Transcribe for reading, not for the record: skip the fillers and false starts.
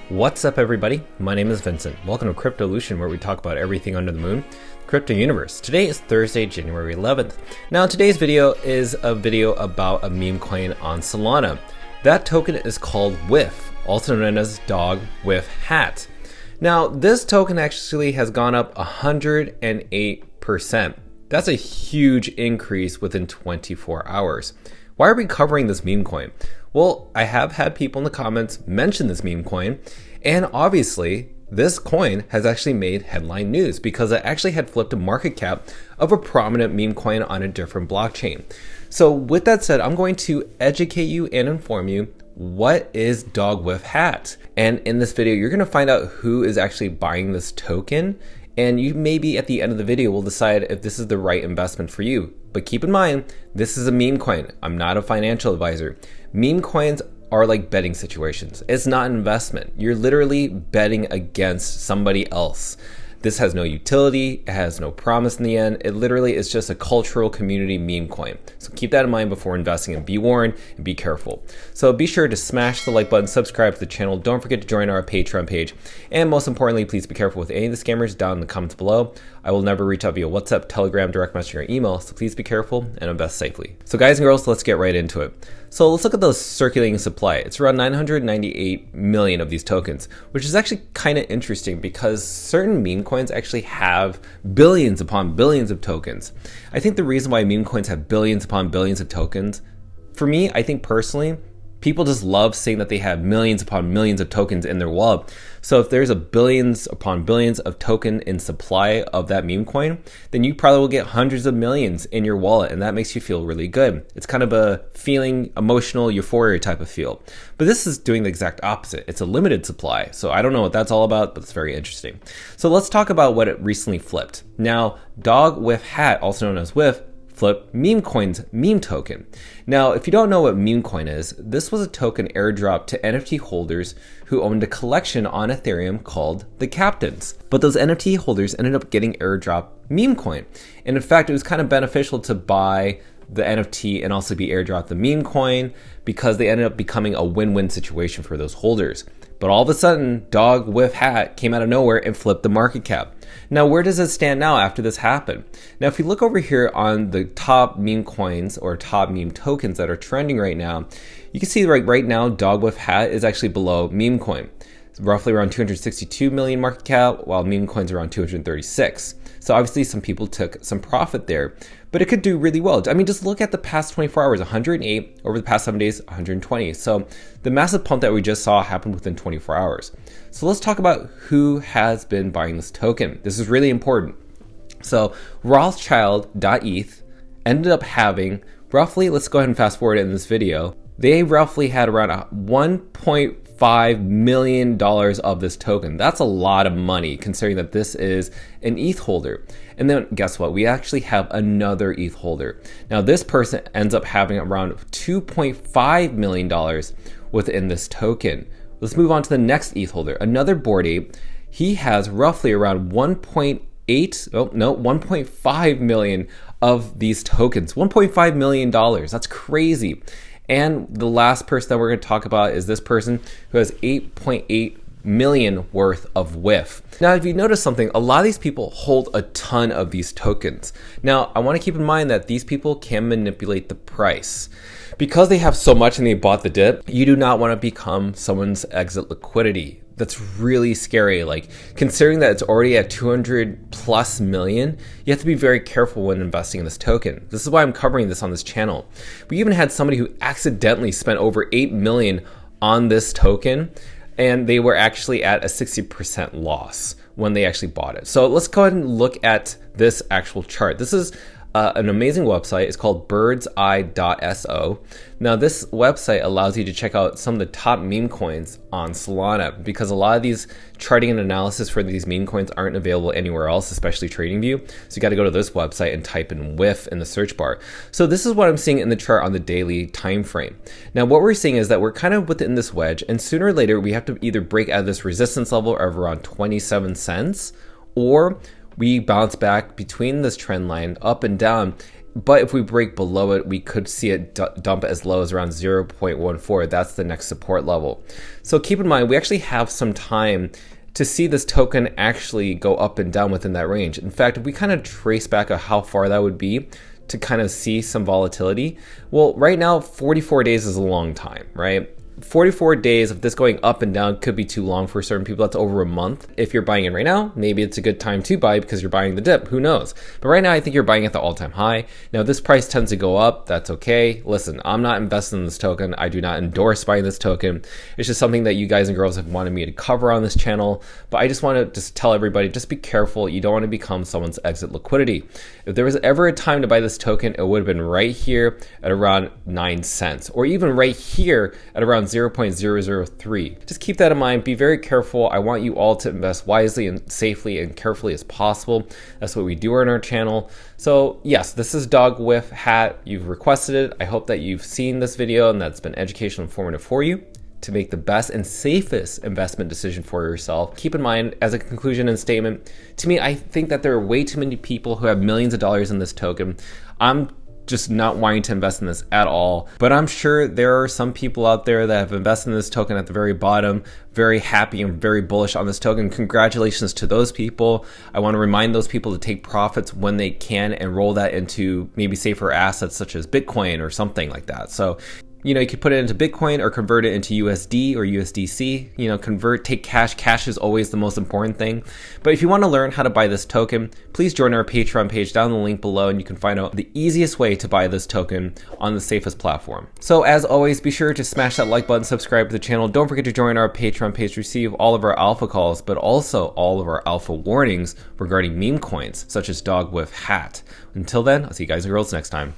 What's up, everybody? My name is Vincent. Welcome to Cryptolution, where we talk about everything under the moon, the crypto universe. Today is Thursday, January 11th. Now, today's video is a video about a meme coin on Solana. That token is called WIF, also known as DOGWIFHAT. Now, this token actually has gone up 108%. That's a huge increase within 24 hours. Why are we covering this meme coin? Well, I have had people in the comments mention this meme coin, and obviously this coin has actually made headline news because it actually had flipped a market cap of a prominent meme coin on a different blockchain. So with that said, I'm going to educate you and inform you what is DOGWIFHAT. And in this video, you're going to find out who is actually buying this token, and you maybe at the end of the video will decide if this is the right investment for you. But keep in mind, this is a meme coin. I'm not a financial advisor. Meme coins are like betting situations. It's not an investment. You're literally betting against somebody else. This has no utility. It has no promise in the end. It literally is just a cultural community meme coin. So keep that in mind before investing, and be warned and be careful. So be sure to smash the like button, subscribe to the channel. Don't forget to join our Patreon page. And most importantly, please be careful with any of the scammers down in the comments below. I will never reach out via WhatsApp, Telegram, direct messaging, or email. So please be careful and invest safely. So guys and girls, let's get right into it. So let's look at the circulating supply. It's around 998 million of these tokens, which is actually kind of interesting because certain meme coins actually have billions upon billions of tokens. I think the reason why meme coins have billions upon billions of tokens, for me, I think personally, people just love saying that they have millions upon millions of tokens in their wallet. So if there's a billions upon billions of token in supply of that meme coin, then you probably will get hundreds of millions in your wallet, and that makes you feel really good. It's kind of a feeling, emotional euphoria type of feel. But this is doing the exact opposite. It's a limited supply. So I don't know what that's all about, but it's very interesting. So let's talk about what it recently flipped. Now, DOGWIFHAT, also known as WIF, flip meme coin's meme token. Now, if you don't know what meme coin is, this was a token airdropped to NFT holders who owned a collection on Ethereum called the Captains. But those NFT holders ended up getting airdropped meme coin. And in fact, it was kind of beneficial to buy the NFT and also be airdropped the meme coin because they ended up becoming a win-win situation for those holders. But all of a sudden, DOGWIFHAT came out of nowhere and flipped the market cap. Now, where does it stand now after this happened? Now, if you look over here on the top meme coins or top meme tokens that are trending right now, you can see right now, DOGWIFHAT is actually below meme coin. It's roughly around 262 million market cap, while meme coins are around 236. So obviously some people took some profit there, but it could do really well. I mean, just look at the past 24 hours, 108, over the past 7 days, 120. So the massive pump that we just saw happened within 24 hours. So let's talk about who has been buying this token. This is really important. So Rothschild.eth ended up having roughly, let's go ahead and fast forward in this video. They roughly had around $1.5 million of this token. That's a lot of money considering that this is an ETH holder. And then guess what? We actually have another ETH holder. Now this person ends up having around $2.5 million within this token. Let's move on to the next ETH holder, another Bored Ape. He has roughly around 1.5 million of these tokens. $1.5 million. That's crazy. And the last person that we're going to talk about is this person who has 8.8 million worth of WIF. Now, if you notice something, a lot of these people hold a ton of these tokens. Now, I want to keep in mind that these people can manipulate the price. Because they have so much and they bought the dip, you do not want to become someone's exit liquidity. That's really scary. Like, considering that it's already at 200 plus million, you have to be very careful when investing in this token. This is why I'm covering this on this channel. We even had somebody who accidentally spent over 8 million on this token, and they were actually at a 60% loss when they actually bought it. So let's go ahead and look at this actual chart. This is an amazing website. It's called birdseye.so. Now this website allows you to check out some of the top meme coins on Solana because a lot of these charting and analysis for these meme coins aren't available anywhere else, especially TradingView. So you got to go to this website and type in WIF in the search bar. So this is what I'm seeing in the chart on the daily time frame. Now what we're seeing is that we're kind of within this wedge, and sooner or later we have to either break out of this resistance level of around 27 cents, or we bounce back between this trend line up and down But if we break below it, we could see it dump as low as around 0.14. That's the next support level. So keep in mind, we actually have some time to see this token actually go up and down within that range. In fact, if we kind of trace back of how far that would be to kind of see some volatility, well, right now, 44 days is a long time, right? 44 days of this going up and down could be too long for certain people. That's over a month. If you're buying in right now, maybe it's a good time to buy because you're buying the dip. Who knows? But right now, I think you're buying at the all-time high. Now, this price tends to go up. That's okay. Listen, I'm not investing in this token. I do not endorse buying this token. It's just something that you guys and girls have wanted me to cover on this channel. But I just want to just tell everybody, just be careful. You don't want to become someone's exit liquidity. If there was ever a time to buy this token, it would have been right here at around 9 cents, or even right here at around 0.003. Just keep that in mind. Be very careful. I want you all to invest wisely and safely and carefully as possible. That's what we do on our channel. So yes, this is DOGWIFHAT. You've requested it. I hope that you've seen this video and that's been educational and informative for you to make the best and safest investment decision for yourself. Keep in mind, as a conclusion and statement, to me, I think that there are way too many people who have millions of dollars in this token. I'm just not wanting to invest in this at all. But I'm sure there are some people out there that have invested in this token at the very bottom, very happy and very bullish on this token. Congratulations to those people. I want to remind those people to take profits when they can and roll that into maybe safer assets such as Bitcoin or something like that. So, you know, you could put it into Bitcoin or convert it into USD or USDC, you know, take cash. Cash is always the most important thing. But if you want to learn how to buy this token, please join our Patreon page down in the link below and you can find out the easiest way to buy this token on the safest platform. So as always, be sure to smash that like button, subscribe to the channel. Don't forget to join our Patreon page to receive all of our alpha calls, but also all of our alpha warnings regarding meme coins, such as DOGWIFHAT. Until then, I'll see you guys and girls next time.